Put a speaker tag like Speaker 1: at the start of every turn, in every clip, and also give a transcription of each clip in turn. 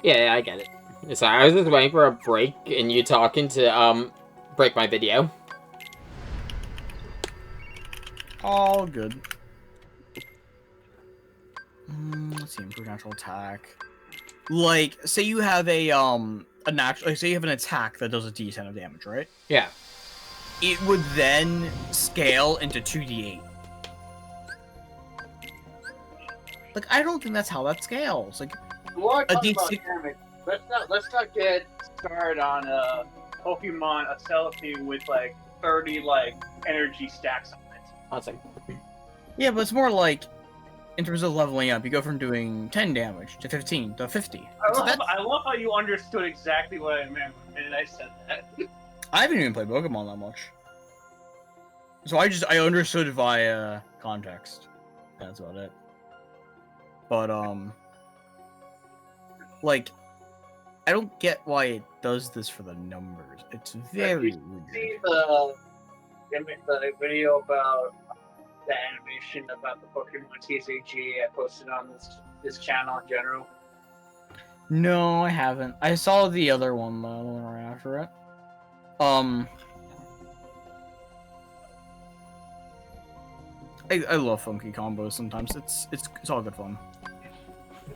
Speaker 1: Yeah, I get it. Sorry, I was just waiting for a break and you talking to, break my video.
Speaker 2: All good. Let's see, improve natural attack. Like, say you have a natural, like, say you have an attack that does a D10 of damage, right?
Speaker 1: Yeah.
Speaker 2: It would then scale into 2d8. Like, I don't think that's how that scales. Like,
Speaker 3: We're talking about
Speaker 2: D6
Speaker 3: damage. Let's not get started on Pokemon a Celebi with like 30 like energy stacks on it.
Speaker 1: One second.
Speaker 2: Yeah, but it's more like, in terms of leveling up, you go from doing 10 damage to 15 to 50.
Speaker 3: I love how you understood exactly what I meant the minute I said that.
Speaker 2: I haven't even played Pokemon that much. So I understood via context. That's about it. But, like, I don't get why it does this for the numbers. It's very weird.
Speaker 3: See the video about the animation about the Pokemon TCG I posted on this channel in general?
Speaker 2: No, I haven't. I saw the other one, the one right after it. I love funky combos sometimes. It's all good fun.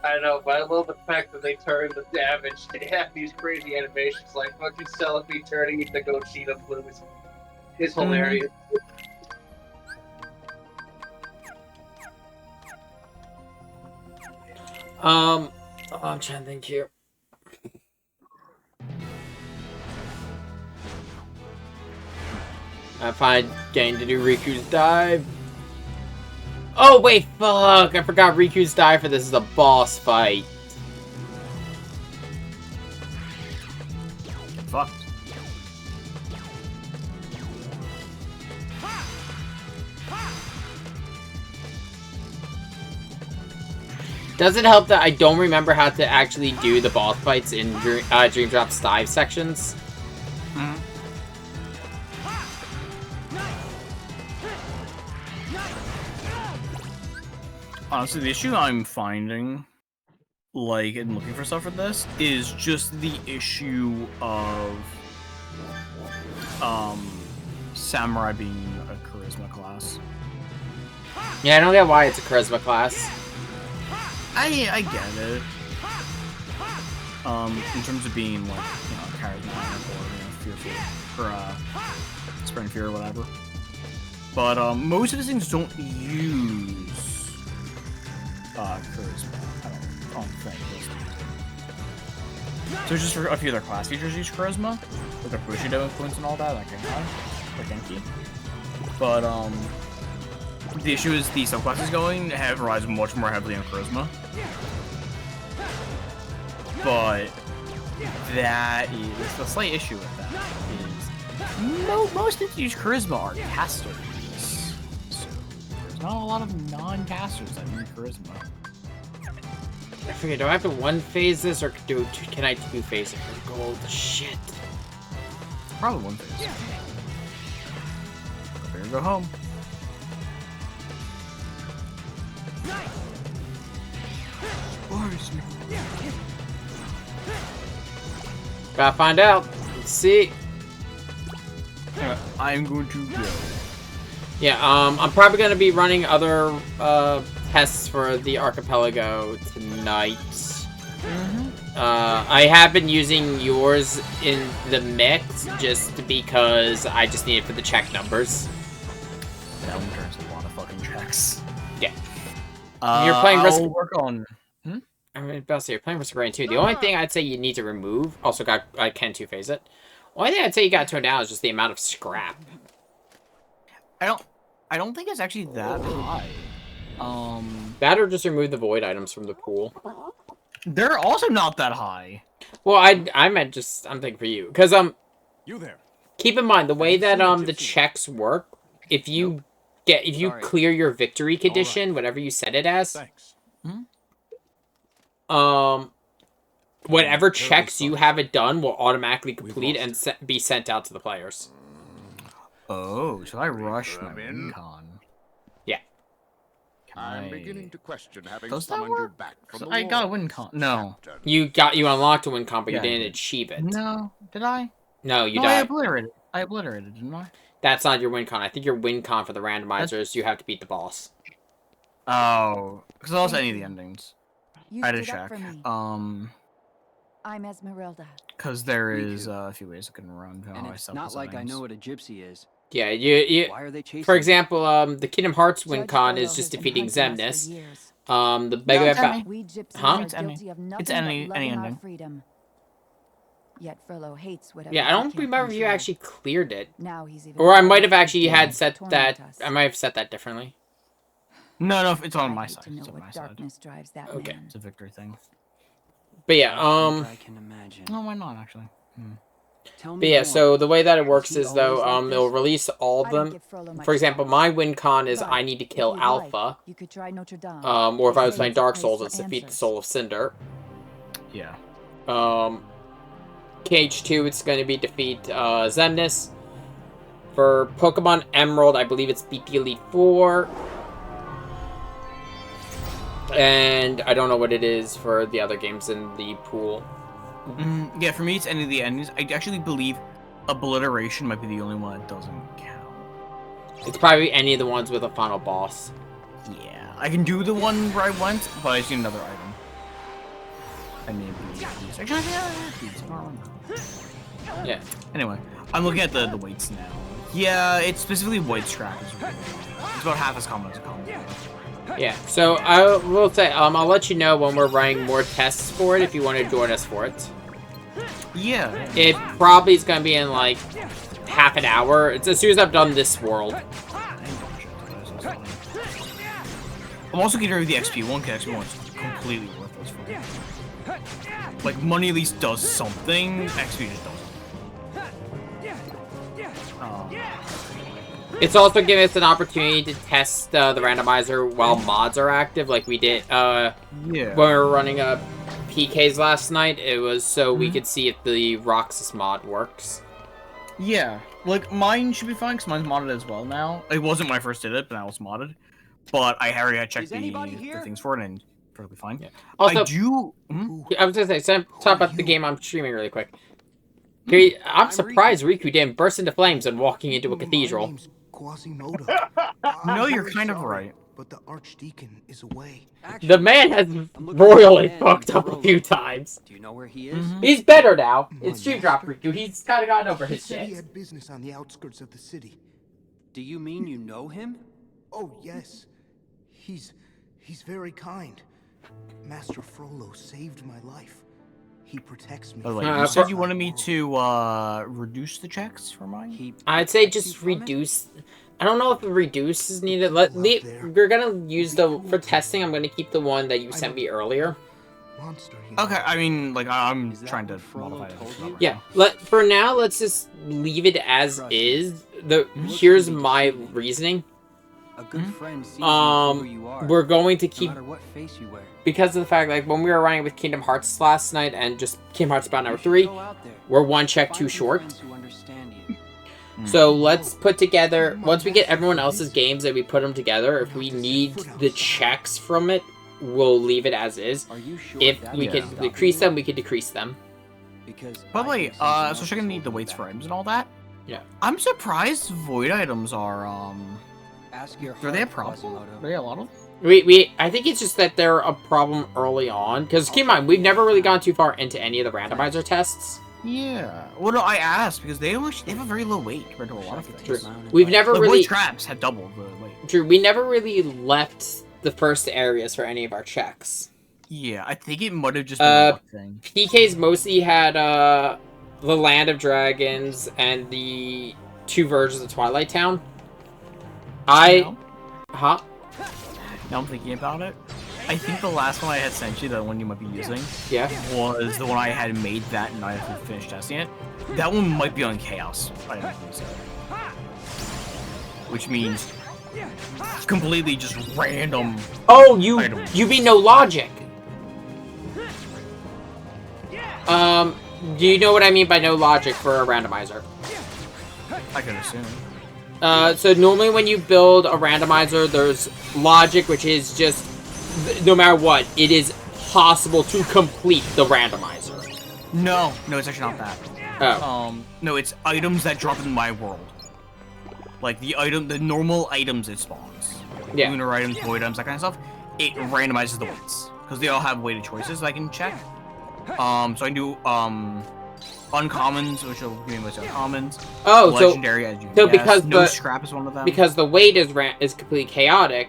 Speaker 3: I know, but I love the fact that they turn the damage. They have these crazy animations like fucking Celebi turning into Gogeta Blue. It's hilarious.
Speaker 1: Oh, I'm trying to think here. I find getting to do Riku's dive. Oh wait, fuck! I forgot Riku's dive for this is a boss fight.
Speaker 2: Fucked.
Speaker 1: Does it help that I don't remember how to actually do the boss fights in Dream Drop's dive sections?
Speaker 2: Honestly, the issue I'm finding, like, in looking for stuff for this, is just the issue of, Samurai being a charisma class.
Speaker 1: Yeah, I don't get why it's a charisma class.
Speaker 2: I get it. In terms of being, like, charismatic or, fearful, or, spreading fear or whatever. But, most of the things don't use charisma. I don't think. So just for a few other class features use charisma, with the Bushido influence and all that, like Genki. But the issue is the subclasses going relies much more heavily on charisma. But that is the slight issue with that is most of use charisma are casters. So there's not a lot of non-casters that use charisma.
Speaker 1: I forget, do I have to one phase this or can I two phase it for gold? Shit.
Speaker 2: Probably one phase. Better go home.
Speaker 1: Gotta find out. Let's see.
Speaker 2: I'm going to go.
Speaker 1: Yeah, I'm probably gonna be running other tests for the archipelago tonight. I have been using yours in the mix just because I just need it for the check numbers.
Speaker 2: That one turns a lot of fucking checks.
Speaker 1: Yeah. You're playing Risk.
Speaker 2: I'll work on.
Speaker 1: I mean, Bessie, you're playing Risk of Rain too. The only thing I'd say you need to remove, also I can two phase it. Only thing I'd say you got to tone down is just the amount of scrap.
Speaker 2: I don't think it's actually that high.
Speaker 1: That or just remove the void items from the pool.
Speaker 2: They're also not that high.
Speaker 1: Well, I meant just I'm thinking for you because
Speaker 4: You there?
Speaker 1: keep in mind the way that the checks work. If you clear your victory condition, whatever you set it as,
Speaker 4: Thanks.
Speaker 1: whatever checks you have it done will automatically complete and be sent out to the players.
Speaker 2: Oh, should I rush my recon?
Speaker 1: Yeah.
Speaker 4: I'm beginning to question having
Speaker 2: Does that
Speaker 4: summoned
Speaker 2: work?
Speaker 4: you back from
Speaker 2: 'Cause
Speaker 4: the
Speaker 2: I got a
Speaker 4: wall,
Speaker 2: win con. No.
Speaker 4: Captain.
Speaker 1: You unlocked a win con, but
Speaker 2: Yeah,
Speaker 1: you
Speaker 2: I
Speaker 1: didn't
Speaker 2: did.
Speaker 1: achieve it.
Speaker 2: No. Did I?
Speaker 1: No, you
Speaker 2: No, I
Speaker 1: died.
Speaker 2: obliterated. I obliterated, didn't I?
Speaker 1: That's not your win con. I think your win con for the randomizers, you have to beat the boss.
Speaker 2: Oh, because I lost
Speaker 5: Thank
Speaker 2: any of the
Speaker 5: you.
Speaker 2: endings.
Speaker 5: You
Speaker 2: I had to
Speaker 5: stood up
Speaker 2: check.
Speaker 5: for me. I'm Esmeralda.
Speaker 2: Because there
Speaker 6: Me
Speaker 2: is
Speaker 6: too.
Speaker 2: a few ways I can run.
Speaker 6: And
Speaker 2: I
Speaker 6: it's
Speaker 2: set
Speaker 6: not
Speaker 2: the
Speaker 6: like I
Speaker 2: settings.
Speaker 6: know what a gypsy is.
Speaker 1: Yeah, you
Speaker 6: Why are they chasing
Speaker 1: for
Speaker 6: me?
Speaker 1: example, the Kingdom Hearts win
Speaker 5: Judge
Speaker 1: con
Speaker 5: Frollo
Speaker 1: is
Speaker 5: has
Speaker 1: just
Speaker 5: been
Speaker 1: defeating
Speaker 5: hunting us for
Speaker 1: Xemnas.
Speaker 5: years.
Speaker 1: The Mega
Speaker 2: it's
Speaker 1: Ba-
Speaker 2: any.
Speaker 5: We gypsies
Speaker 1: Huh?
Speaker 5: are
Speaker 2: It's any-
Speaker 5: guilty of
Speaker 2: it's
Speaker 5: nothing
Speaker 2: any
Speaker 5: but loving our
Speaker 2: ending.
Speaker 5: freedom. Yet Frollo hates whatever
Speaker 1: Yeah, I
Speaker 5: he
Speaker 1: don't
Speaker 5: can't
Speaker 1: remember if you
Speaker 5: control.
Speaker 1: actually cleared it.
Speaker 5: Now he's even
Speaker 1: Or I
Speaker 5: planning
Speaker 1: might have
Speaker 5: to
Speaker 1: actually
Speaker 5: begin
Speaker 1: had
Speaker 5: to
Speaker 1: set
Speaker 5: torment
Speaker 1: that.
Speaker 5: us.
Speaker 1: I might have set that differently.
Speaker 2: No, it's on
Speaker 5: I'd
Speaker 2: my
Speaker 5: hate
Speaker 2: side.
Speaker 5: to know
Speaker 2: It's on
Speaker 5: what
Speaker 2: my side.
Speaker 5: darkness drives that
Speaker 1: Okay.
Speaker 5: man.
Speaker 2: It's a victory thing.
Speaker 1: But yeah,
Speaker 6: I can imagine.
Speaker 2: No, why not, actually?
Speaker 6: Tell me
Speaker 1: but yeah,
Speaker 6: more.
Speaker 1: so the way that it works
Speaker 6: he
Speaker 1: is though,
Speaker 6: always like
Speaker 1: it'll
Speaker 6: this?
Speaker 1: release all
Speaker 5: I
Speaker 1: of
Speaker 5: don't
Speaker 1: them.
Speaker 5: give Frollo much
Speaker 1: For example,
Speaker 5: thought.
Speaker 1: my win con is
Speaker 5: But
Speaker 1: I need to
Speaker 5: if
Speaker 1: kill
Speaker 5: you'd
Speaker 1: Alpha.
Speaker 5: like, you could try Notre Dame.
Speaker 1: Or if
Speaker 5: They
Speaker 1: I was
Speaker 5: say
Speaker 1: playing
Speaker 5: it's a
Speaker 1: Dark
Speaker 5: place
Speaker 1: Souls,
Speaker 5: for
Speaker 1: it's defeat the
Speaker 5: answers.
Speaker 1: Soul of Cinder.
Speaker 2: Yeah.
Speaker 1: KH2, it's going to be defeat Xemnas. For Pokemon Emerald, I believe it's beat the Elite Four. And I don't know what it is for the other games in the pool.
Speaker 2: Yeah, for me, it's any of the endings. I actually believe Obliteration might be the only one that doesn't count.
Speaker 1: It's probably any of the ones with a final boss.
Speaker 2: Yeah, I can do the one where I went, but I just need another item. I mean, actually, I don't remember.
Speaker 1: Yeah.
Speaker 2: Anyway, I'm looking at the weights now. Yeah, it's specifically white scrap is really low. It's about half as common as a common.
Speaker 1: Yeah, so I will say, I'll let you know when we're running more tests for it if you want to join us for it.
Speaker 2: Yeah.
Speaker 1: It probably is going to be in like half an hour. It's as soon as I've done this world.
Speaker 2: I'm also getting rid of the XP one, because XP one's completely worthless for me. Like, money at least does something, XP just doesn't.
Speaker 1: It's also giving us an opportunity to test the randomizer while mods are active, like we did
Speaker 2: yeah.
Speaker 1: when we were running PKs last night. It was so we could see if the Roxas mod works.
Speaker 2: Yeah, like mine should be fine because mine's modded as well now. It wasn't when I first did it, but now it's modded. But I already had checked
Speaker 6: Is anybody
Speaker 2: the
Speaker 6: here?
Speaker 2: things for it and perfectly fine.
Speaker 1: Yeah. Also,
Speaker 2: I do.
Speaker 1: I was gonna say, talk about the game I'm streaming really quick. Okay, I'm surprised Riku didn't burst into flames and walking into a cathedral.
Speaker 7: Quasimodo.
Speaker 2: No,
Speaker 7: I'm
Speaker 2: you're
Speaker 7: very
Speaker 2: kind of
Speaker 7: sorry,
Speaker 2: right.
Speaker 7: But the Archdeacon is away.
Speaker 6: Actually,
Speaker 1: The man has
Speaker 6: I'm looking
Speaker 1: royally
Speaker 6: for a man
Speaker 1: fucked
Speaker 6: named
Speaker 1: up a
Speaker 6: Frollo.
Speaker 1: few times.
Speaker 6: Do you know where he is?
Speaker 1: He's better now.
Speaker 7: My
Speaker 1: It's Stream Drop
Speaker 7: master?
Speaker 1: Riku. He's kind of gotten over
Speaker 7: He
Speaker 1: his
Speaker 7: said he
Speaker 1: shit.
Speaker 7: had business on the outskirts of the city.
Speaker 6: Do you mean you know him?
Speaker 7: Oh, yes. He's very kind. Master Frollo saved my life. He protects me.
Speaker 2: By the way,
Speaker 1: Uh,
Speaker 2: you said
Speaker 1: for-
Speaker 2: you wanted me to reduce the checks for mine.
Speaker 6: He
Speaker 1: I'd say
Speaker 6: protects you
Speaker 1: just
Speaker 6: from it?
Speaker 1: reduce. I don't know if the reduce is needed.
Speaker 7: there.
Speaker 1: We're gonna use for testing. I'm gonna keep the one that you sent me earlier.
Speaker 7: Monster, you know.
Speaker 2: Okay, I mean, like I'm
Speaker 6: Is that
Speaker 2: trying to
Speaker 6: what Frollo
Speaker 2: modify
Speaker 6: told
Speaker 2: it.
Speaker 6: you?
Speaker 1: Yeah. For now, let's just leave it as
Speaker 6: Trust
Speaker 1: is.
Speaker 6: Look
Speaker 1: Here's
Speaker 6: to be
Speaker 1: my
Speaker 6: deceived.
Speaker 1: reasoning.
Speaker 6: A good friend sees you for who you are.
Speaker 1: We're going to
Speaker 6: no
Speaker 1: keep
Speaker 6: matter what face you wear.
Speaker 1: because of the fact like when we were running with Kingdom Hearts last night and just Kingdom Hearts Bound
Speaker 6: You
Speaker 1: number
Speaker 6: should
Speaker 1: 3,
Speaker 6: go out there.
Speaker 1: we're one check
Speaker 6: Find
Speaker 1: too
Speaker 6: some
Speaker 1: short.
Speaker 6: friends who understand you.
Speaker 1: So let's put together, once we get everyone else's games and we put them together, if we need the checks from it, we'll leave it as is.
Speaker 6: Are you sure
Speaker 1: If
Speaker 6: that
Speaker 1: we
Speaker 6: will
Speaker 1: can
Speaker 6: stop
Speaker 1: decrease
Speaker 6: you?
Speaker 1: them, we can decrease them.
Speaker 6: Because
Speaker 2: By
Speaker 6: I
Speaker 2: the way,
Speaker 6: think something
Speaker 2: so
Speaker 6: else
Speaker 2: she's gonna
Speaker 6: is
Speaker 2: need the
Speaker 6: holding
Speaker 2: weights
Speaker 6: you
Speaker 2: for
Speaker 6: back.
Speaker 2: items and all that.
Speaker 1: Yeah.
Speaker 2: I'm surprised void items are
Speaker 6: Ask your
Speaker 2: Are they a
Speaker 6: heart,
Speaker 2: problem?
Speaker 6: Quasimodo.
Speaker 2: Are they a lot of?
Speaker 1: I think it's just that they're a problem early on, because keep in mind, we've never really gone too far into any of the randomizer tests.
Speaker 2: Yeah. Well, no, I asked because they have a very low weight compared to a lot of
Speaker 6: Check it
Speaker 2: things.
Speaker 6: out.
Speaker 1: We've never
Speaker 2: The
Speaker 1: really,
Speaker 2: void traps had doubled the weight.
Speaker 1: Drew, we never really left the first areas for any of our checks.
Speaker 2: Yeah, I think it might have just been a luck thing.
Speaker 1: PKs mostly had the Land of Dragons and the 2 versions of Twilight Town.
Speaker 2: Now
Speaker 1: Huh?
Speaker 2: I'm thinking about it. I think the last one I had sent you, the one you might be using,
Speaker 1: Yeah.
Speaker 2: was the one I had made that night after we finished testing it. That one might be on Chaos. I don't think so. Which means completely just random.
Speaker 1: Oh,
Speaker 2: Items.
Speaker 1: you mean no logic? Do you know what I mean by no logic for a randomizer?
Speaker 2: I could assume.
Speaker 1: So normally when you build a randomizer, there's logic, which is just, no matter what, it is possible to complete the randomizer.
Speaker 2: No, it's actually not that.
Speaker 1: Oh.
Speaker 2: No, it's items that drop in my world. Like the normal items it spawns.
Speaker 1: Yeah.
Speaker 2: Lunar items, void items, that kind of stuff. It randomizes the weights because they all have weighted choices I can check. So I can do uncommons, which will give me most uncommons.
Speaker 1: Oh,
Speaker 2: legendary, as you
Speaker 1: so
Speaker 2: guessed.
Speaker 1: because
Speaker 2: no
Speaker 1: the
Speaker 2: scrap is one of them.
Speaker 1: because the weight is completely chaotic.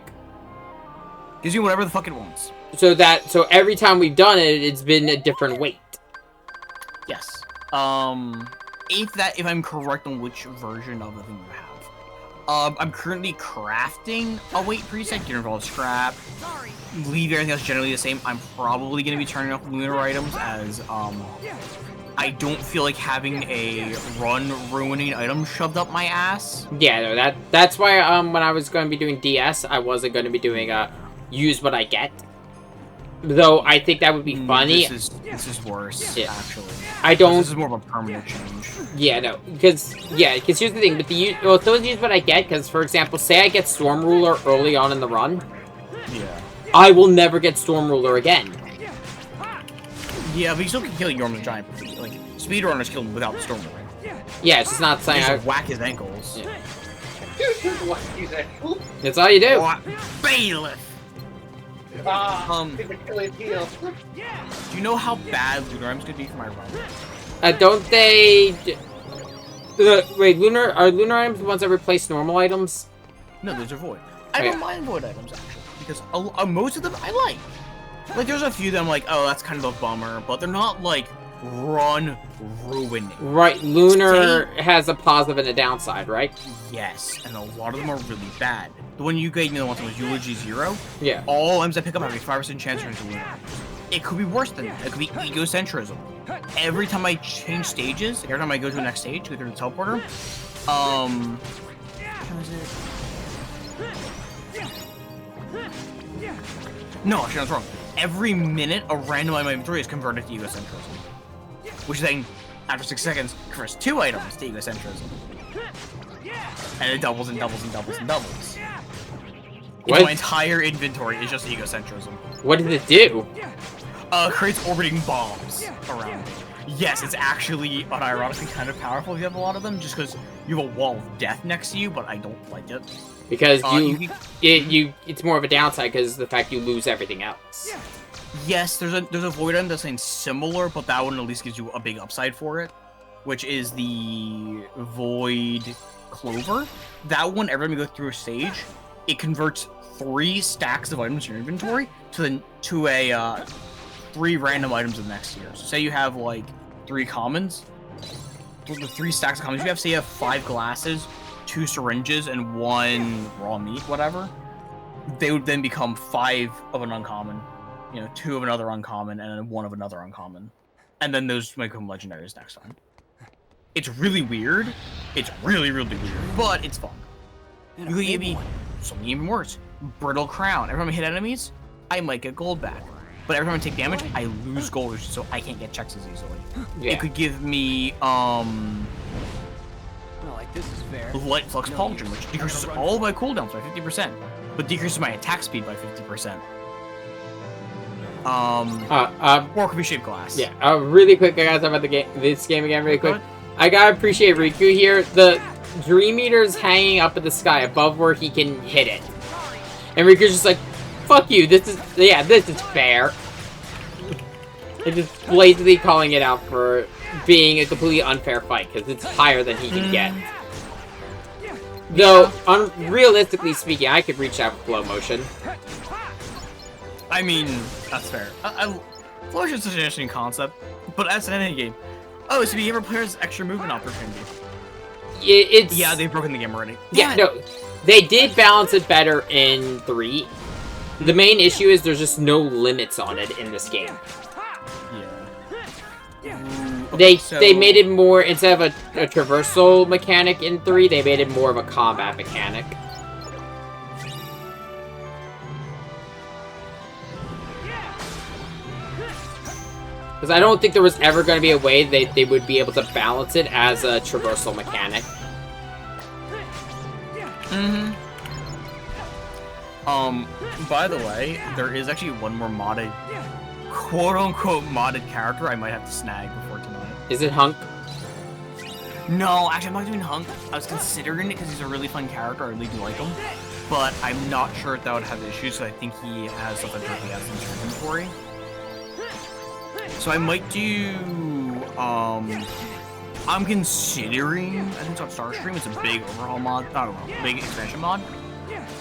Speaker 2: Gives you whatever the fuck it wants.
Speaker 1: So every time we've done it, it's been a different weight.
Speaker 2: Yes. If I'm correct on which version of the thing you have. I'm currently crafting a weight preset, getting rid of all the scrap. Leave everything else generally the same. I'm probably going to be turning off lunar items as, I don't feel like having a run-ruining item shoved up my ass.
Speaker 1: Yeah, no, that's why, when I was going to be doing DS, I wasn't going to be doing, use what I get. Though, I think that would be funny.
Speaker 2: This is worse,
Speaker 1: Yeah.
Speaker 2: actually.
Speaker 1: I don't...
Speaker 2: This is more of a permanent change.
Speaker 1: Yeah, no, because here's the thing, with the those use what I get, because, for example, say I get Storm Ruler early on in the run,
Speaker 2: Yeah.
Speaker 1: I will never get Storm Ruler again.
Speaker 2: Yeah, but you still can kill Yorm the Giant. Like, speedrunners kill him without the Storm Ruler.
Speaker 1: Yeah, it's just not saying
Speaker 2: Just whack his ankles.
Speaker 1: Yeah.
Speaker 3: What is that?
Speaker 1: That's all you do.
Speaker 2: What? Bailiff!
Speaker 3: Achilles heel.
Speaker 2: Do you know how bad Lunar Items could be for my run?
Speaker 1: Don't they... wait, are lunar items the ones that replace normal items?
Speaker 2: No, those are void. I
Speaker 1: Okay.
Speaker 2: don't mind void items, actually. Because most of them I like. Like, there's a few that I'm like, oh, that's kind of a bummer. But they're not, like, run-ruining.
Speaker 1: Right, lunar has a positive and a downside, right?
Speaker 2: Yes, and a lot of them are really bad. The one you gave me the one that was Eulogy 0,
Speaker 1: Yeah.
Speaker 2: all items I pick up have a 5% chance to turn into lunar. It could be worse than that. It could be egocentrism. Every time I change stages, every time I go to the next stage, go through the teleporter, how is it? No, actually, that's wrong. Every minute, a random item in my inventory is converted to egocentrism. Which then, after 6 seconds, converts 2 items to egocentrism. And it doubles and doubles and doubles and doubles.
Speaker 1: What?
Speaker 2: My entire inventory is just egocentrism.
Speaker 1: What did it do?
Speaker 2: Creates orbiting bombs around it. Yes, it's actually unironically kind of powerful if you have a lot of them, just because you have a wall of death next to you, but I don't like it.
Speaker 1: Because it's more of a downside because the fact you lose everything else.
Speaker 2: Yes, there's a void item that's saying similar, but that one at least gives you a big upside for it, which is the void clover. That one, every time you go through a stage, it converts 3 stacks of items in your inventory to 3 random items in the next tier. So say you have like 3 commons, the 3 stacks of commons you have. Say you have 5 glasses, 2 syringes, and 1 raw meat, whatever. They would then become 5 of an uncommon, 2 of another uncommon, and then 1 of another uncommon, and then those might become legendaries next time. It's really weird. It's really, really weird, but it's fun. You can give me something even worse. Brittle Crown. Every time I hit enemies, I might get gold back. But every time I take damage, I lose gold, so I can't get checks as easily.
Speaker 1: Yeah.
Speaker 2: It could give me,
Speaker 6: Well, like, this is fair.
Speaker 2: Light Flux Pauldron, which decreases all of my cooldowns by 50%, but decreases my attack speed by 50%. Or it could be Shaped Glass.
Speaker 1: Yeah, really quick, I gotta talk about this game again really quick. I gotta appreciate Riku here. The Dream Eater's hanging up in the sky above where he can hit it. And Riku's just like, fuck you, this is fair. And just blatantly calling it out for being a completely unfair fight, because it's higher than he can get. Though, realistically speaking, I could reach out with flow motion.
Speaker 2: I mean, that's fair. Flow motion is such an interesting concept, but as an ending game, oh, so you give our players extra movement opportunity. Yeah, they've broken the game already.
Speaker 1: Yeah, no, they did balance it better in 3. The main issue is there's just no limits on it in this game.
Speaker 2: Yeah.
Speaker 1: They made it more, instead of a traversal mechanic in 3, they made it more of a combat mechanic. Because I don't think there was ever going to be a way they would be able to balance it as a traversal mechanic.
Speaker 2: Mm-hmm. By the way, there is actually one more modded, quote-unquote modded character I might have to snag before tonight.
Speaker 1: Is it Hunk?
Speaker 2: No, actually I'm not doing Hunk. I was considering it because he's a really fun character, I really do like him. But I'm not sure if that would have issues, so I think he has something that he has in his inventory. So I might do, I'm considering, I think it's on Starstream, it's a big overhaul mod, I don't know, big expansion mod.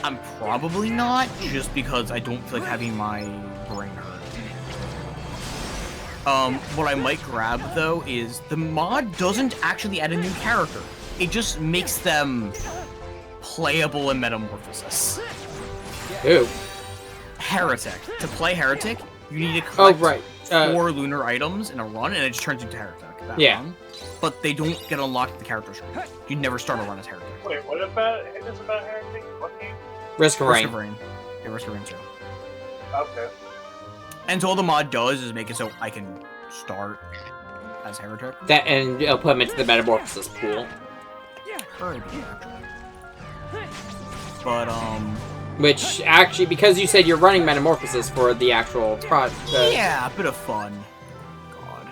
Speaker 2: I'm probably not, just because I don't feel like having my brain hurt. What I might grab, though, is the mod doesn't actually add a new character. It just makes them playable in Metamorphosis.
Speaker 1: Ooh.
Speaker 2: Heretic. To play Heretic, you need to collect
Speaker 1: Oh, right.
Speaker 2: 4 lunar items in a run, and it just turns into Heretic. That
Speaker 1: Yeah.
Speaker 2: run. But they don't get unlocked at the character screen. You never start a run as Heretic.
Speaker 3: Wait, what about it? It's about Heretic? What game?
Speaker 1: Risk of
Speaker 2: Risk
Speaker 1: Rain.
Speaker 2: of Rain. Yeah, Risk of Rain too.
Speaker 3: Okay.
Speaker 2: And so all the mod does is make it so I can start as Heretic.
Speaker 1: That, and it'll put him into the Metamorphosis pool.
Speaker 2: Heard, actually. But,
Speaker 1: Which, actually, because you said you're running Metamorphosis for the actual
Speaker 2: yeah, a bit of fun. God.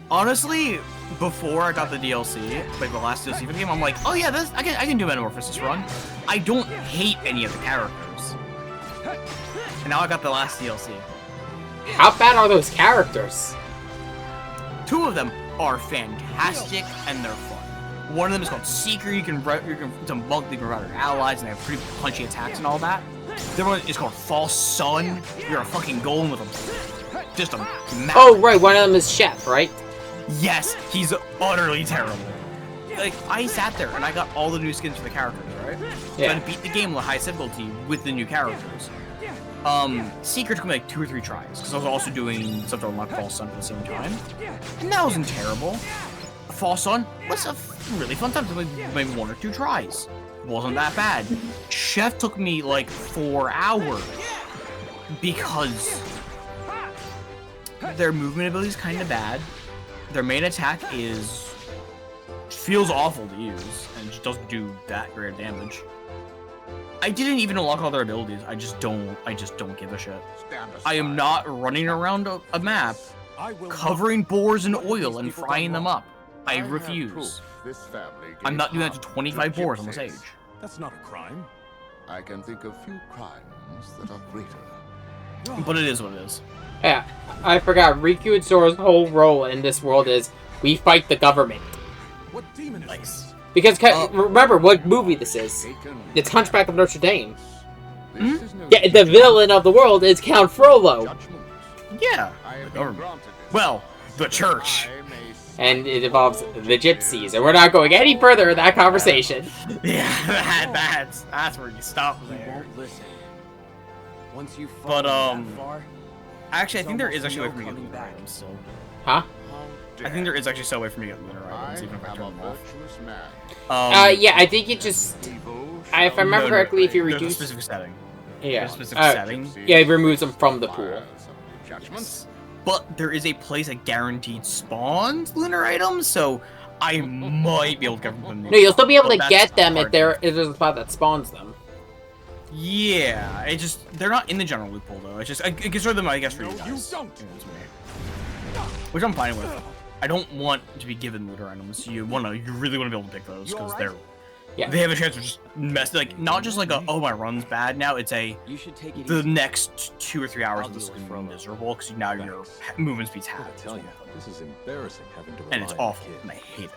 Speaker 2: Honestly, before I got the DLC, like the last DLC for the game, I'm like, oh yeah, this I can do Metamorphosis run. I don't hate any of the characters. And now I got the last DLC.
Speaker 1: How bad are those characters?
Speaker 2: 2 of them are fantastic and they're fun. One of them is called Seeker. You can it's a monk that can route your allies and they have pretty punchy attacks and all that. The other one is called False Sun. You're a fucking golem with just a map.
Speaker 1: Oh, right, one of them is Chef, right?
Speaker 2: Yes, he's utterly terrible. Like, I sat there and I got all the new skins for the characters, right?
Speaker 1: Yeah.
Speaker 2: So I beat the game with high difficulty with the new characters. Seeker took me like 2 or 3 tries, because I was also doing stuff to unlock False Sun at the same time. And that wasn't terrible. False Sun was a really fun time, took maybe 1 or 2 tries. Wasn't that bad. Chef took me like 4 hours, because their movement ability is kind of bad. Their main attack feels awful to use, and just doesn't do that great of damage. I didn't even unlock all their abilities. I just don't give a shit. I am not running around a map covering boars in oil and frying them up. I refuse. I'm not doing that to 25 boars on this age.
Speaker 4: That's not a crime.
Speaker 8: I can think of few crimes that are greater.
Speaker 2: But it is what it is.
Speaker 1: Yeah, I forgot. Riku and Sora's whole role in this world is we fight the government.
Speaker 4: What demon is
Speaker 2: Nice.
Speaker 1: Because remember what movie this is? It's Hunchback of Notre Dame. Yeah, the villain of the world is Count Frollo,
Speaker 2: Yeah. The government. Well, the church.
Speaker 1: and it involves the gypsies. And we're not going any further in that conversation.
Speaker 2: Yeah, that's where you stop
Speaker 6: You
Speaker 2: there.
Speaker 6: won't listen. Once you
Speaker 2: But,
Speaker 6: fall that far,
Speaker 2: Actually, I think there is
Speaker 6: almost
Speaker 2: actually a way
Speaker 6: no
Speaker 2: for me to get
Speaker 6: coming
Speaker 2: lunar
Speaker 6: back.
Speaker 2: items, so...
Speaker 1: Huh?
Speaker 2: I think there is actually still a way for me to get lunar
Speaker 8: I
Speaker 2: items, even if I
Speaker 8: am
Speaker 2: turn
Speaker 8: a
Speaker 2: them off.
Speaker 8: virtuous man.
Speaker 1: Yeah, I think it just. If I remember correctly, if you
Speaker 2: there's a
Speaker 1: reduce.
Speaker 2: specific setting.
Speaker 1: Yeah.
Speaker 2: There's a specific setting.
Speaker 1: Yeah, it removes them from the pool.
Speaker 8: Judgments.
Speaker 2: But there is a place that guaranteed spawns lunar items, so I might be able to get them.
Speaker 1: No, you'll still be able to
Speaker 2: But
Speaker 1: get
Speaker 2: that's
Speaker 1: them
Speaker 2: hard.
Speaker 1: if there's a spot that spawns them.
Speaker 2: Yeah, they're not in the general loophole though. It's just I consider them, I guess, for you
Speaker 4: No,
Speaker 2: guys.
Speaker 4: you don't.
Speaker 2: Which I'm fine with. I don't want to be given lunar items. You really want to be able to pick those because
Speaker 1: Yeah.
Speaker 2: they have a chance to just mess. Like not just like oh my run's bad now. It's
Speaker 6: you should take it
Speaker 2: the
Speaker 6: easy.
Speaker 2: next 2 or 3 hours
Speaker 6: I'll
Speaker 2: of this is
Speaker 6: deal with
Speaker 2: gonna be
Speaker 6: Frollo.
Speaker 2: miserable because now your movement speed's half.
Speaker 4: I tell you, this is embarrassing having to
Speaker 2: And it's
Speaker 4: rely on
Speaker 2: awful,
Speaker 4: kids.
Speaker 2: and I hate it.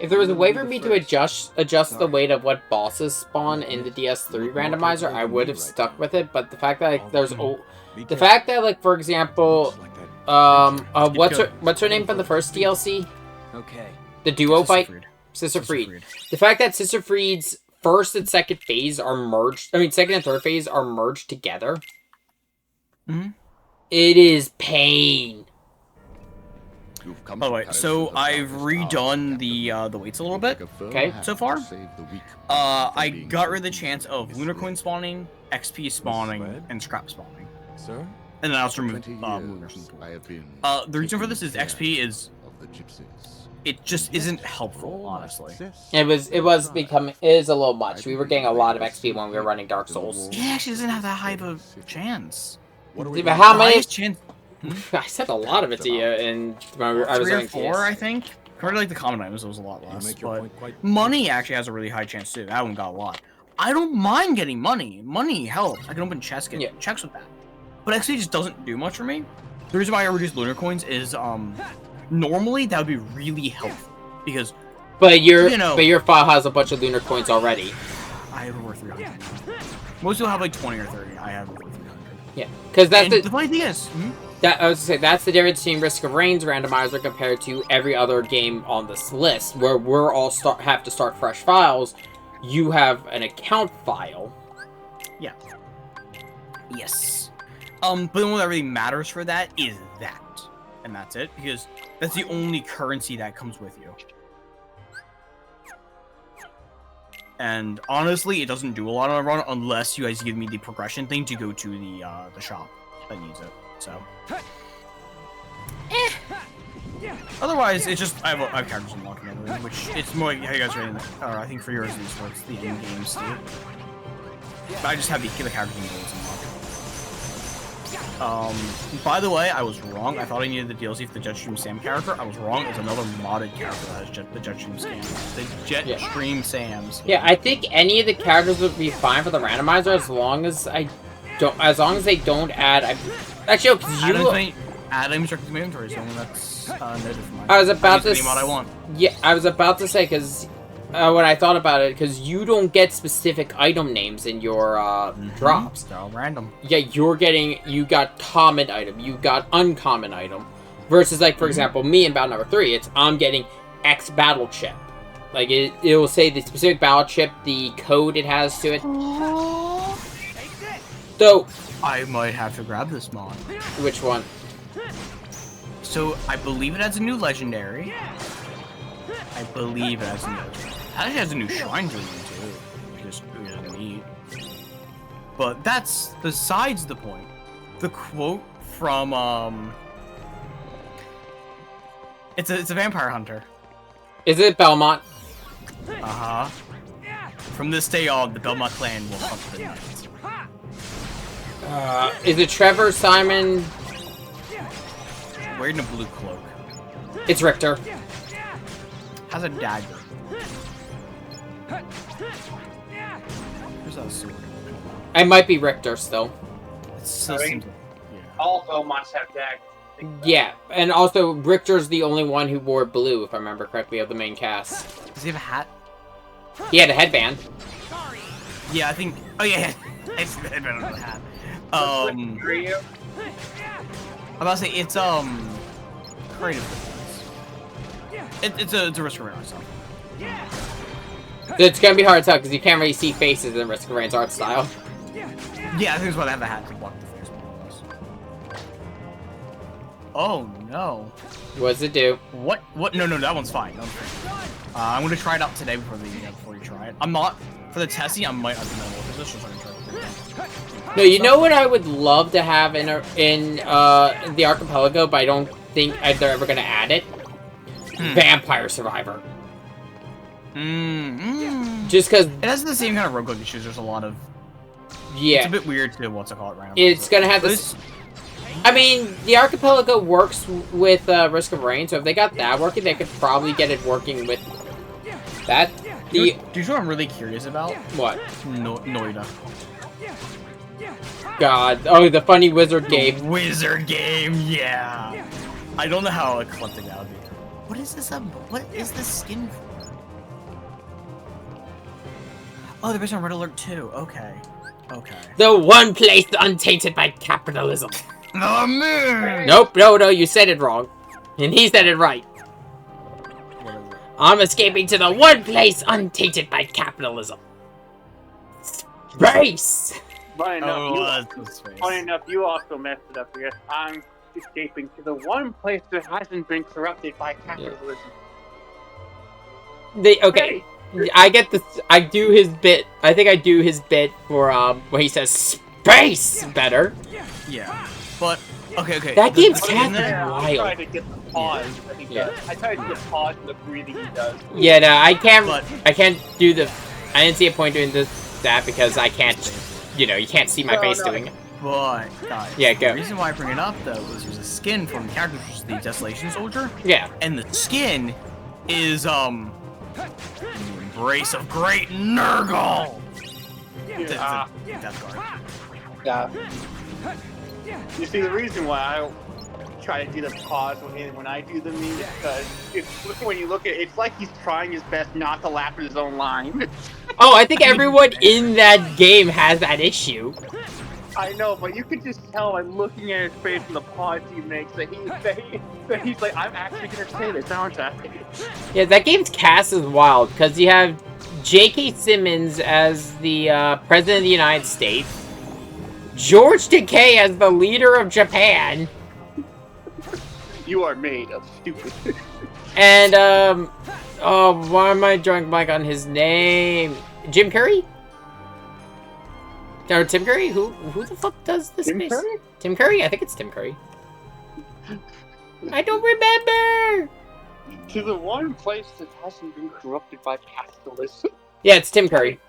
Speaker 1: If there was a way for me to adjust the weight of what bosses spawn in the DS3 randomizer, I would have stuck with it. But the fact that like, the fact that like for example, what's her name from the first DLC?
Speaker 6: Okay.
Speaker 1: The duo fight,
Speaker 2: Sister
Speaker 1: Sister Fried. The fact that Sister Fried's first and second phase are merged. I mean, second and third phase are merged together.
Speaker 2: Mhm.
Speaker 1: It is pain.
Speaker 8: You've come
Speaker 2: By the
Speaker 8: to
Speaker 2: way,
Speaker 8: Paris
Speaker 2: so
Speaker 8: with the
Speaker 2: I've
Speaker 8: darkest
Speaker 2: redone
Speaker 8: hour,
Speaker 2: the
Speaker 8: Captain.
Speaker 2: weights a little bit.
Speaker 8: Take a firm
Speaker 1: Okay.
Speaker 8: hand
Speaker 2: So far?
Speaker 8: to save the weak
Speaker 2: I
Speaker 8: from being
Speaker 2: got rid of the
Speaker 8: taken
Speaker 2: chance of
Speaker 8: by
Speaker 2: lunar
Speaker 8: slavery.
Speaker 2: coin spawning, XP spawning,
Speaker 4: Red?
Speaker 2: and scrap spawning.
Speaker 4: Sir?
Speaker 2: And then I also
Speaker 8: 20
Speaker 2: removed
Speaker 8: years
Speaker 2: lunar
Speaker 8: I have been
Speaker 2: The reason for this is
Speaker 8: taking
Speaker 2: XP is
Speaker 8: care of the gypsies.
Speaker 2: it just isn't helpful, honestly.
Speaker 1: It is a little much. We were getting a lot of XP when we were running Dark Souls.
Speaker 2: It actually doesn't have that high of a chance.
Speaker 4: What are
Speaker 1: Yeah,
Speaker 4: we
Speaker 1: but
Speaker 4: doing?
Speaker 1: how
Speaker 2: The
Speaker 1: many?
Speaker 2: highest chance,
Speaker 1: I said a lot of it to you, and when I was
Speaker 2: 3 or
Speaker 1: running
Speaker 2: 4,
Speaker 1: TS.
Speaker 2: I think. Compared to like the common items, it was a lot
Speaker 4: You
Speaker 2: less.
Speaker 4: make your
Speaker 2: But
Speaker 4: point quite
Speaker 2: money actually has a really high chance too. That one got a lot. I don't mind getting money. Money helps. I can open chests, get
Speaker 1: Yeah.
Speaker 2: checks with that. But XP just doesn't do much for me. The reason why I reduce lunar coins is normally that would be really helpful because
Speaker 1: But your
Speaker 2: You know-
Speaker 1: but your file has a bunch of lunar coins already.
Speaker 2: I have over 300. Most people have like 20 or 30. I have over 300.
Speaker 1: Yeah, because that's
Speaker 2: And
Speaker 1: the,
Speaker 2: the funny thing is,
Speaker 1: that I was gonna say that's the difference between Risk of Rain's randomizer compared to every other game on this list, where we're all have to start fresh files. You have an account file.
Speaker 2: yes. But the one that really matters for that is that, and that's it because that's the only currency that comes with you. And honestly, it doesn't do a lot on a run unless you guys give me the progression thing to go to the shop that needs it. So. Otherwise, it's just I have characters unlocked and everything, which it's more like how you guys rating. Or I think for yours, at least, what's the end game state. But I just have the characters and goals unlocked. By the way, I was wrong. I thought I needed the DLC for the Jetstream Sam character. I was wrong. It's another modded character that has the Jetstream Sam. The Jetstream Sams.
Speaker 1: Yeah, I think any of the characters would be fine for the randomizer as long as they don't add. Actually, because
Speaker 2: Add items directly to my inventory, so that's noted for mine.
Speaker 1: I was about to
Speaker 2: use any mod I want.
Speaker 1: Yeah, I was about to say because when I thought about it, because you don't get specific item names in your drops.
Speaker 2: They're all random.
Speaker 1: Yeah, you got common item, you got uncommon item, versus like for example me in battle number 3, I'm getting X battle chip. Like it will say the specific battle chip, the code it has to it. So
Speaker 2: I might have to grab this mod.
Speaker 1: which one?
Speaker 2: So I believe it has a new legendary. I believe it has a new legendary. It actually has a new shrine dream too, which is really neat. But that's besides the point. The quote from it's a vampire hunter.
Speaker 1: Is it Belmont?
Speaker 2: Uh-huh. From this day on, the Belmont clan will hunt the knights.
Speaker 1: Is it Trevor, Simon?
Speaker 2: Wearing a blue cloak.
Speaker 1: It's Richter.
Speaker 2: Has a dagger. Where's that sword?
Speaker 1: I might be Richter still.
Speaker 2: It still
Speaker 3: Sorry?
Speaker 2: seems like, yeah.
Speaker 3: All Belmonts have daggers.
Speaker 1: Yeah, and also Richter's the only one who wore blue, if I remember correctly, of the main cast.
Speaker 2: Does he have a hat?
Speaker 1: He had a headband.
Speaker 2: Yeah, I think. Oh yeah, I see the headband on the hat.
Speaker 3: Ryu?
Speaker 2: I'm about to say it's creative difference. It's a risk of myself.
Speaker 1: It's gonna be hard to tell because you can't really see faces in Risk of Rain's art style.
Speaker 2: Yeah, I think that's why they have the hat to block the face more or less. Oh no.
Speaker 1: What does it do?
Speaker 2: What? No, that one's fine. That one's fine. I'm gonna try it out today before you try it. I'm not for the testing. I might have to know because this was gonna try it.
Speaker 1: No, you know what I would love to have in the Archipelago, but I don't think they're ever gonna add it. Vampire Survivor. Just because,
Speaker 2: It has the same kind of roguelike issues. There's a lot of. It's
Speaker 1: yeah,
Speaker 2: a bit weird to what's it called right now.
Speaker 1: it's gonna have this. I mean, the Archipelago works with Risk of Rain, so if they got that working, they could probably get it working with that.
Speaker 2: Do you know what I'm really curious about?
Speaker 1: What?
Speaker 2: Noida.
Speaker 1: God. Oh, the funny wizard game.
Speaker 2: Wizard game, yeah. I don't know how eclectic that would be. What is this? What is this skin for? Oh, they're based on Red Alert 2. Okay.
Speaker 1: The one place untainted by capitalism.
Speaker 2: The moon!
Speaker 1: Nope, no, you said it wrong. And he said it right.
Speaker 2: What is it?
Speaker 1: I'm escaping to the one place untainted by capitalism. Space!
Speaker 3: Funny
Speaker 2: Oh,
Speaker 3: enough, you also messed it up because I'm escaping to the one place that hasn't been corrupted by capitalism.
Speaker 1: Okay, I get this. I do his bit. I think I do his bit for when he says space better.
Speaker 2: Yeah, but Okay.
Speaker 1: That game's
Speaker 2: the
Speaker 1: cat
Speaker 2: skin
Speaker 1: is
Speaker 2: there-
Speaker 3: I tried
Speaker 1: wild.
Speaker 3: to get the pause that he
Speaker 1: Yeah.
Speaker 3: does. I tried to get pause in the breathing he does.
Speaker 1: Yeah, no, I can't.
Speaker 2: But-
Speaker 1: I can't do the. I didn't see a point doing that because I can't. You know, you can't see my
Speaker 3: No,
Speaker 1: face
Speaker 3: no.
Speaker 1: doing it.
Speaker 2: But, guys,
Speaker 1: Yeah, go.
Speaker 2: the reason why I bring it up, though, is there's a skin from the character, which is the Desolation Soldier,
Speaker 1: Yeah.
Speaker 2: and the skin is, the Embrace of Great Nurgle! The Death Guard.
Speaker 3: Yeah. You see, the reason why I try to do the pause when I do the meme is because when you look at it, it's like he's trying his best not to laugh at his own line.
Speaker 1: Oh, I think everyone in that game has that issue.
Speaker 3: I know, but you can just tell by looking at his face and the pause he makes that he's like, I'm actually gonna say this, aren't I?
Speaker 1: Yeah, that game's cast is wild because you have J.K. Simmons as the President of the United States, George Takei as the leader of Japan,
Speaker 3: You are made of stupid.
Speaker 1: and oh, why am I drawing blank on his name? Jim Curry? Or Tim Curry? Who the fuck does this?
Speaker 3: Tim
Speaker 1: space?
Speaker 3: Curry?
Speaker 1: Tim Curry? I think it's Tim Curry. I don't remember.
Speaker 3: To the one place that hasn't been corrupted by capitalism.
Speaker 1: Yeah, it's Tim Curry.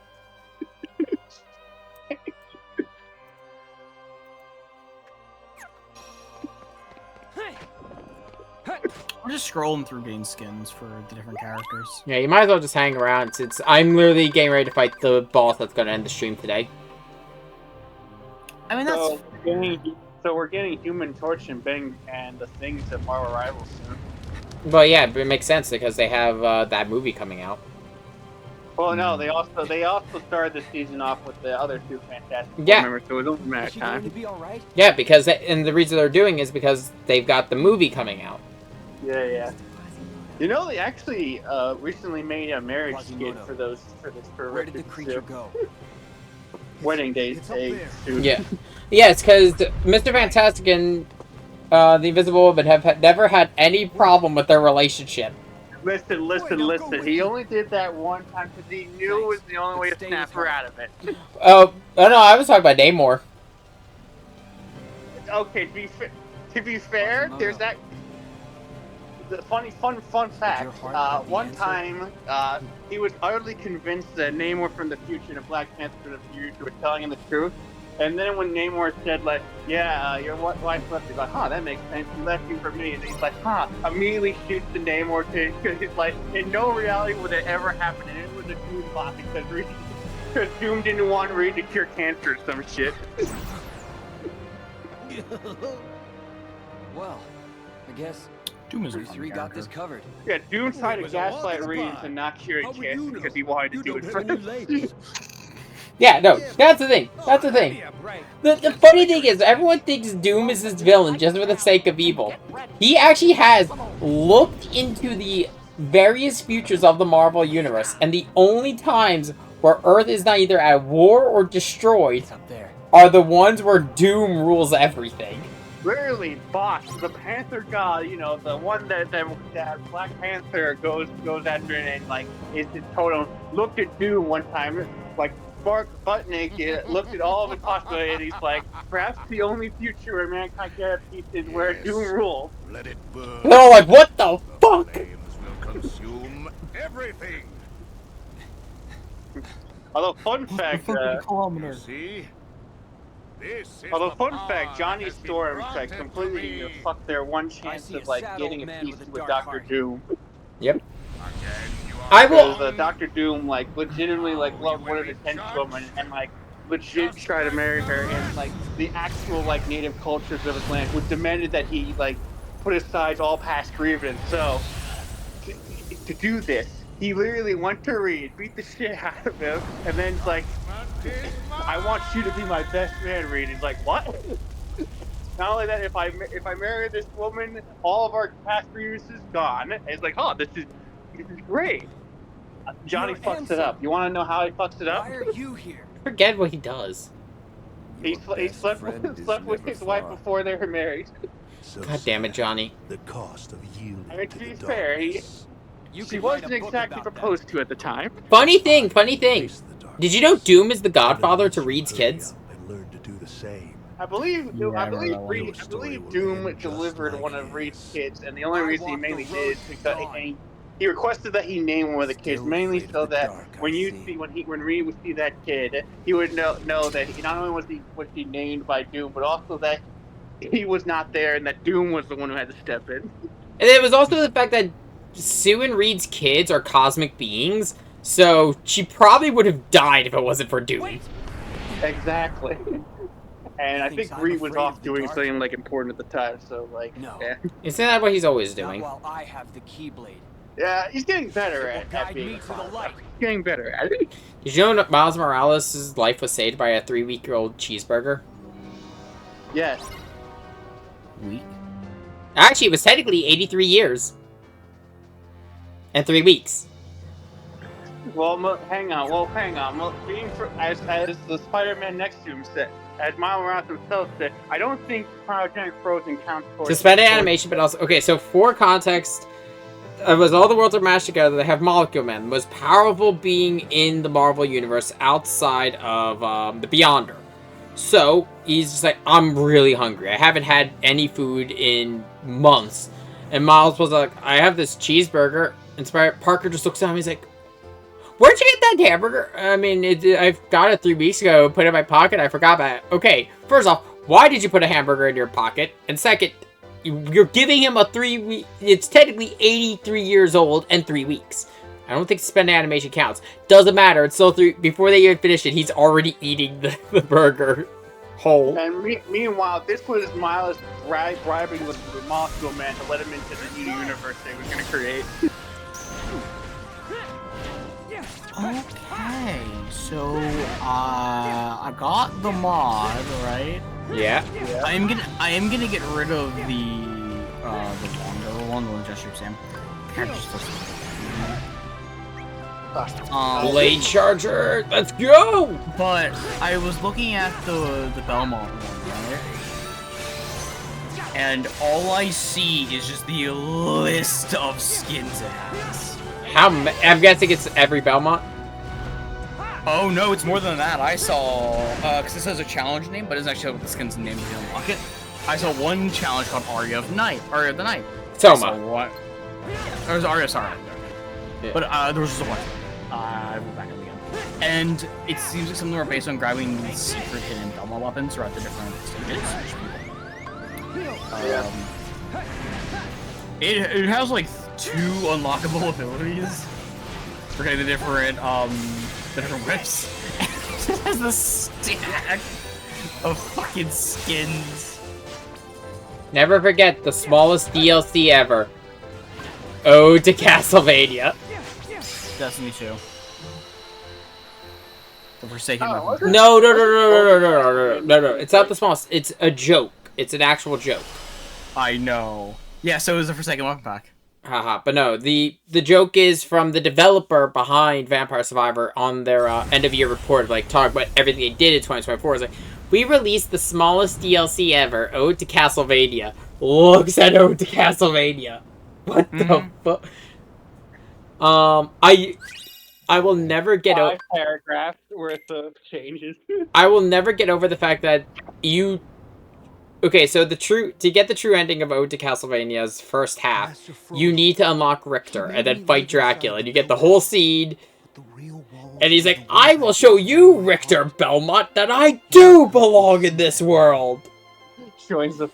Speaker 2: I'm just scrolling through getting skins for the different characters.
Speaker 1: Yeah, you might as well just hang around since I'm literally getting ready to fight the boss that's gonna end the stream today.
Speaker 2: I mean, that's...
Speaker 3: So we're getting Human Torch and Bang and the Thing to Marvel Rivals soon.
Speaker 1: But yeah, it makes sense because they have that movie coming out.
Speaker 3: Well, no, they also started the season off with the other two Fantastic Four
Speaker 1: Yeah.
Speaker 3: members, so it was only a matter
Speaker 6: Is
Speaker 3: of
Speaker 6: she going to
Speaker 3: time.
Speaker 6: be alright?
Speaker 1: Yeah, because and the reason they're doing is because they've got the movie coming out.
Speaker 3: Yeah. You know, they actually recently made a marriage skit
Speaker 6: Quasimodo.
Speaker 3: for
Speaker 6: Where did the creature go?
Speaker 3: wedding days.
Speaker 7: It's up there.
Speaker 1: Yeah. Yeah, it's because Mr. Fantastic and the Invisible Woman have never had any problem with their relationship.
Speaker 3: Listen. He only did that one time because he knew it was the only way to
Speaker 6: Stay
Speaker 3: snap
Speaker 6: with
Speaker 3: her
Speaker 6: her.
Speaker 3: out of it.
Speaker 1: Oh no, I was talking about Namor.
Speaker 3: Okay, to be fair,
Speaker 6: Quasimodo.
Speaker 3: there's that. The fun fact.
Speaker 6: your heart have the
Speaker 3: One
Speaker 6: answer?
Speaker 3: time, he was utterly convinced that Namor from the future and Black Panther from the future were telling him the truth. And then when Namor said, like, yeah, your wife left, he's like, huh, that makes sense. He left you for me. And he's like, huh, immediately shoots the Namor to, because he's like, in no reality would it ever happen. And it was a Doom plot because Doom didn't want Reed to cure cancer or some shit.
Speaker 6: Well, I guess
Speaker 2: Doom is a
Speaker 6: we
Speaker 2: fun
Speaker 6: three got
Speaker 2: character.
Speaker 6: this covered.
Speaker 3: Yeah, Doom tried to
Speaker 4: was a walk
Speaker 3: gaslight
Speaker 4: in the
Speaker 3: Reed
Speaker 4: park.
Speaker 3: and not cure
Speaker 4: How would
Speaker 3: cancer
Speaker 4: you know?
Speaker 3: because he wanted to
Speaker 4: You
Speaker 3: do
Speaker 4: don't
Speaker 3: it
Speaker 4: have
Speaker 3: for
Speaker 4: any
Speaker 3: him.
Speaker 4: legs.
Speaker 1: Yeah, no, that's the thing. That's the thing. The funny thing is, everyone thinks Doom is this villain just for the sake of evil. He actually has looked into the various futures of the Marvel Universe, and the only times where Earth is not either at war or destroyed
Speaker 6: It's up there.
Speaker 1: are the ones where Doom rules everything.
Speaker 3: Literally, Boss, the Panther God, you know, the one that Black Panther goes after and like is his totem. Looked at Doom one time, like butt naked, looked at all of the possibilities, and he's like, perhaps the only future where mankind get peace is where Doom rules.
Speaker 8: Let it burn.
Speaker 1: They're all like, what the fuck?
Speaker 8: Flames will consume everything.
Speaker 3: Although fun fact,
Speaker 2: Kilometer.
Speaker 8: See? This is
Speaker 3: although
Speaker 8: the
Speaker 3: fun
Speaker 8: power
Speaker 3: fact, Johnny
Speaker 8: that has been
Speaker 3: Storm
Speaker 8: granted
Speaker 3: like
Speaker 8: to
Speaker 3: completely
Speaker 8: me.
Speaker 3: fucked their one chance
Speaker 6: see
Speaker 3: of
Speaker 6: a
Speaker 3: like
Speaker 6: sad
Speaker 3: getting
Speaker 6: old
Speaker 3: a
Speaker 6: man
Speaker 3: peace
Speaker 6: with a
Speaker 3: with
Speaker 6: dark
Speaker 3: Doctor
Speaker 6: heart.
Speaker 3: Doom.
Speaker 1: Yep.
Speaker 8: Again, you are
Speaker 1: I will-
Speaker 3: Because Doctor Doom like legitimately like loved one of the 10 women and like legit try to marry her, and like the actual like native cultures of his land would demanded that he like put aside all past grievance. So to do this, he literally went to Reed, beat the shit out of him, and then it's like, I want you to be my best man, Reed. He's like, what? Not only that, if I marry this woman, all of our past grievances gone. And it's like, oh, this is great. Johnny
Speaker 6: You're
Speaker 3: fucks it
Speaker 6: handsome.
Speaker 3: up. You want to know how he fucks it up?
Speaker 6: Why are you here?
Speaker 1: Forget what he does.
Speaker 3: He
Speaker 4: Your best
Speaker 3: slept
Speaker 4: friend
Speaker 3: with
Speaker 4: is
Speaker 3: his
Speaker 4: never
Speaker 3: wife
Speaker 4: far.
Speaker 3: before they were married.
Speaker 4: So
Speaker 1: God damn it,
Speaker 4: sad.
Speaker 1: Johnny.
Speaker 4: The cost of yielding
Speaker 3: I mean, to
Speaker 4: to
Speaker 3: be
Speaker 4: the
Speaker 3: fair,
Speaker 4: darkness.
Speaker 6: You
Speaker 3: She
Speaker 6: could write
Speaker 3: wasn't
Speaker 6: a book
Speaker 3: exactly
Speaker 6: about that.
Speaker 3: proposed to at the time.
Speaker 1: Funny thing.
Speaker 4: Face the
Speaker 1: Did you know
Speaker 4: darkness.
Speaker 1: Doom is the godfather
Speaker 4: Unless
Speaker 1: to
Speaker 4: you
Speaker 1: Reed's
Speaker 4: hurry
Speaker 1: kids?
Speaker 4: up and learn to do the same.
Speaker 3: I believe
Speaker 2: Yeah, I remember that one.
Speaker 3: Reed, I believe Doom delivered one of Reed's kids, and the only reason he mainly did is because he requested that he name one of the kids mainly so that when Reed would see that kid, he would know that not only was he named by Doom, but also that he was not there and that Doom was the one who had to step in.
Speaker 1: And it was also the fact that Sue and Reed's kids are cosmic beings, so she probably would have died if it wasn't for Doom.
Speaker 3: Exactly. And I think Reed was off doing something like important at the time, so like,
Speaker 6: No.
Speaker 3: yeah.
Speaker 1: Isn't that what he's always
Speaker 6: Not
Speaker 1: doing?
Speaker 6: while I have the Keyblade.
Speaker 3: Yeah, he's getting better
Speaker 6: It will
Speaker 3: at
Speaker 6: guide
Speaker 3: being
Speaker 6: me
Speaker 3: a
Speaker 6: to the
Speaker 3: father.
Speaker 6: light.
Speaker 3: He's getting better at it.
Speaker 1: Did you know that Miles Morales' life was saved by a 3-week-old cheeseburger?
Speaker 3: Yes.
Speaker 2: Week?
Speaker 1: Actually, it was technically 83 years. And 3 weeks.
Speaker 3: Well, hang on. Well, being as the Spider-Man next to him said, as Miles Morales himself said, I don't think cryogenic frozen counts towards
Speaker 1: Suspended animation, but also... Okay, so for context, it was all the worlds are mashed together. They have Molecule Man, the most powerful being in the Marvel Universe outside of the Beyonder. So, he's just like, I'm really hungry. I haven't had any food in months. And Miles was like, I have this cheeseburger. And Parker just looks at him, he's like, where'd you get that hamburger? I mean, I got it 3 weeks ago, put it in my pocket, I forgot about it. Okay, first off, why did you put a hamburger in your pocket? And second, you're giving him a 3 week, it's technically 83 years old and 3 weeks. I don't think suspended animation counts. Doesn't matter, it's still 3, before they even finish it, he's already eating the burger whole.
Speaker 3: And meanwhile, this was Miles bribing with the Molecule Man to let him into the new universe they were going to create.
Speaker 2: Okay, so I got the mod, right?
Speaker 1: Yeah.
Speaker 2: I am gonna get rid of the longer one, the gesture Sam.
Speaker 1: Blade Charger, let's go!
Speaker 2: But I was looking at the Belmont one, right? And all I see is just the list of skins it has.
Speaker 1: I'm guessing it's every Belmont.
Speaker 2: Oh no, it's more than that. I saw, because it says a challenge name, but it doesn't actually have the skin's name if you unlock it. I saw one challenge called Aria of the Night.
Speaker 1: Soma.
Speaker 2: What? There was Aria, sorry.
Speaker 1: Yeah.
Speaker 2: But there was just a bunch. I went back up again. And it seems like some of them are based on grabbing these secret hidden Belmont weapons throughout the different stages. It has like 2 unlockable abilities for getting the different whips. It has the stack of fucking skins.
Speaker 1: Never forget the smallest DLC ever. Ode to Castlevania.
Speaker 2: Destiny 2. The Forsaken
Speaker 3: Oh,
Speaker 2: weapon.
Speaker 1: No. It's not the smallest. It's a joke. It's an actual joke.
Speaker 2: I know. Yeah, so it was the Forsaken weapon pack.
Speaker 1: Haha, but no, the joke is from the developer behind Vampire Survivor on their end-of-year report, like, talk about everything they did in 2024. It's like, we released the smallest DLC ever, Ode to Castlevania. Looks at Ode to Castlevania. What the fuck? I will never get over...
Speaker 3: 5 paragraphs worth of changes.
Speaker 1: I will never get over the fact that you... Okay, so to get the true ending of Ode to Castlevania's first half, you need to unlock Richter and then fight Dracula, and you get the whole seed. And he's like, I will show you, Richter Belmont, that I do belong in this world.
Speaker 3: Joins them.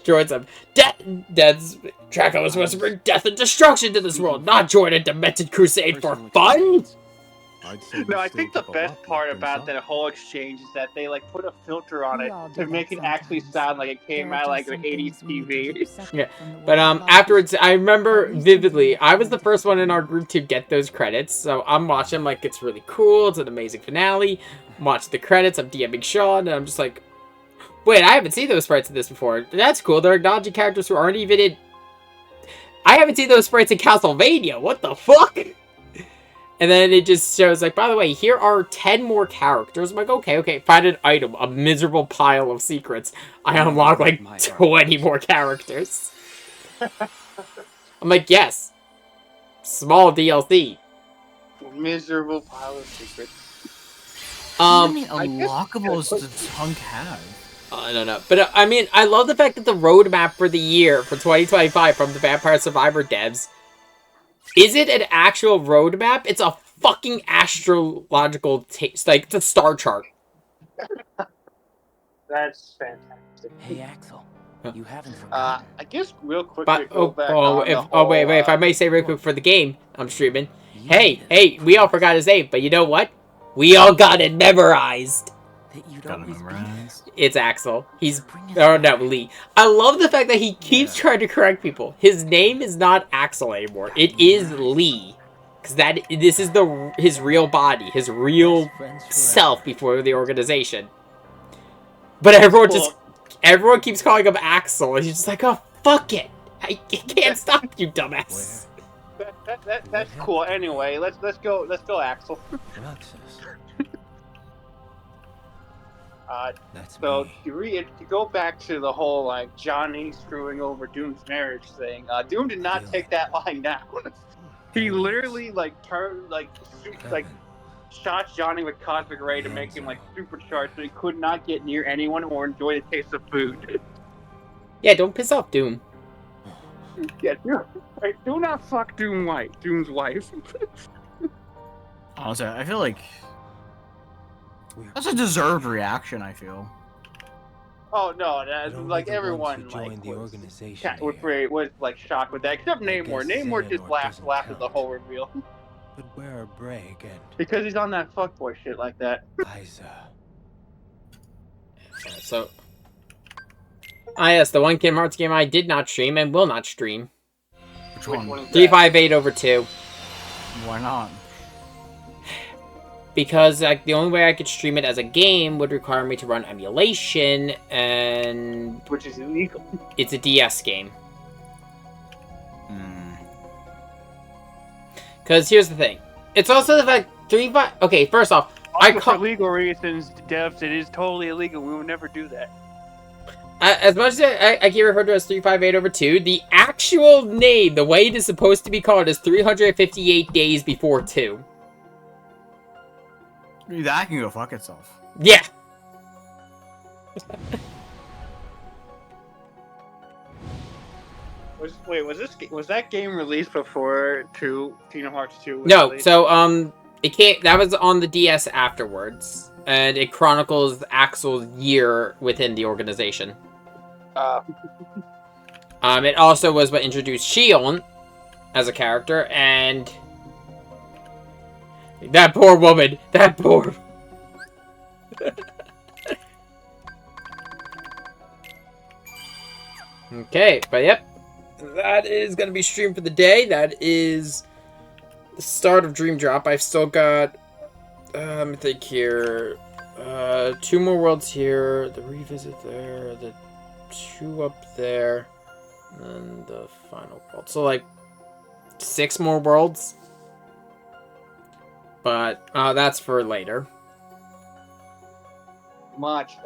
Speaker 1: Dracula's supposed to bring death and destruction to this world, not join a demented crusade for fun.
Speaker 3: No, I think the best part about that whole exchange is that they like put a filter on it to make it actually sound like it came out like an 80s TV.
Speaker 1: Yeah, but afterwards, I remember vividly, I was the first one in our group to get those credits, so I'm watching like it's really cool, it's an amazing finale. I'm watching the credits, I'm DMing Sean, and I'm just like, wait, I haven't seen those sprites in this before. That's cool, they're acknowledging characters who aren't even in... I haven't seen those sprites in Castlevania, what the fuck? And then it just shows, like, by the way, here are 10 more characters. I'm like, okay, find an item, a miserable pile of secrets. I unlock, like, 20 more characters. I'm like, yes. Small DLC.
Speaker 3: Miserable pile of secrets.
Speaker 2: How many unlockables does Hunk have?
Speaker 1: I don't know. But I mean, I love the fact that the roadmap for the year for 2025 from the Vampire Survivor devs, is it an actual roadmap? It's a fucking astrological taste. Like, it's a star chart.
Speaker 3: That's fantastic.
Speaker 6: Hey, Axel. You haven't forgotten.
Speaker 3: I guess real quick to
Speaker 1: But,
Speaker 3: go back on the whole,
Speaker 1: wait, if I may say real quick for the game I'm streaming.
Speaker 6: You
Speaker 1: Hey,
Speaker 6: need
Speaker 1: we all forgot his name, but you know what? We all got it memorized.
Speaker 6: that you'd
Speaker 2: Gotta
Speaker 6: always be there.
Speaker 2: memorize.
Speaker 1: It's Axel. He's,
Speaker 6: Bring us
Speaker 1: oh no,
Speaker 6: back.
Speaker 1: Lee. I love the fact that he keeps trying to correct people. His name is not Axel anymore. It is Lee. Because this is his real body, his real
Speaker 6: Best friends forever.
Speaker 1: self before the organization. But everyone keeps calling him Axel, and he's just like, oh, fuck it. I can't stop you, dumbass.
Speaker 3: That's cool. Anyway, let's go Axel.
Speaker 6: Roxas. That's
Speaker 3: So
Speaker 6: me.
Speaker 3: to go back to the whole like Johnny screwing over Doom's marriage thing, Doom did not take that line down. He literally like turned like shot Johnny with cosmic ray to make him like supercharged, so he could not get near anyone or enjoy the taste of food.
Speaker 1: Yeah, don't piss off Doom.
Speaker 3: Yeah, do not fuck Doom's wife.
Speaker 2: Honestly, I feel like
Speaker 6: We're
Speaker 2: that's a deserved reaction. I feel.
Speaker 3: Oh no,
Speaker 6: only
Speaker 3: like
Speaker 6: the ones
Speaker 3: everyone
Speaker 6: who joined
Speaker 3: like
Speaker 6: the
Speaker 3: was,
Speaker 6: organization
Speaker 3: was like shocked with that, except Namor.
Speaker 6: guess
Speaker 3: Namor just
Speaker 6: Xehanort
Speaker 3: laughed
Speaker 6: doesn't
Speaker 3: at the
Speaker 6: count.
Speaker 3: whole reveal
Speaker 6: But where are Bragg and
Speaker 3: because he's on that fuckboy shit like that.
Speaker 6: Liza?
Speaker 1: So, yes, the one Kingdom Hearts game I did not stream and will not stream.
Speaker 2: Which
Speaker 3: Which
Speaker 2: one?
Speaker 3: one is that?
Speaker 1: 358/2.
Speaker 2: Why not?
Speaker 1: Because the only way I could stream it as a game would require me to run emulation, and
Speaker 3: Which is illegal.
Speaker 1: it's a DS game. Because here's the thing. It's also the fact, okay, first off,
Speaker 3: For legal reasons, devs, it is totally illegal. We would never do that.
Speaker 1: as much as I get referred to as 358/2, the actual name, the way it is supposed to be called, is 358 days before 2.
Speaker 2: That can go fuck itself.
Speaker 1: Yeah.
Speaker 3: Was that game released before Kingdom Hearts 2? Was
Speaker 1: No,
Speaker 3: released?
Speaker 1: so it can't. That was on the DS afterwards, and it chronicles Axel's year within the organization. It also was what introduced Shion as a character, and that poor woman. That poor. Okay, but yep, that is gonna be streamed for the day. That is the start of Dream Drop. I've still got, let me think here, 2 more worlds here, the revisit there, the 2 up there, and the final world. So like 6 more worlds, but that's for later.
Speaker 3: Much.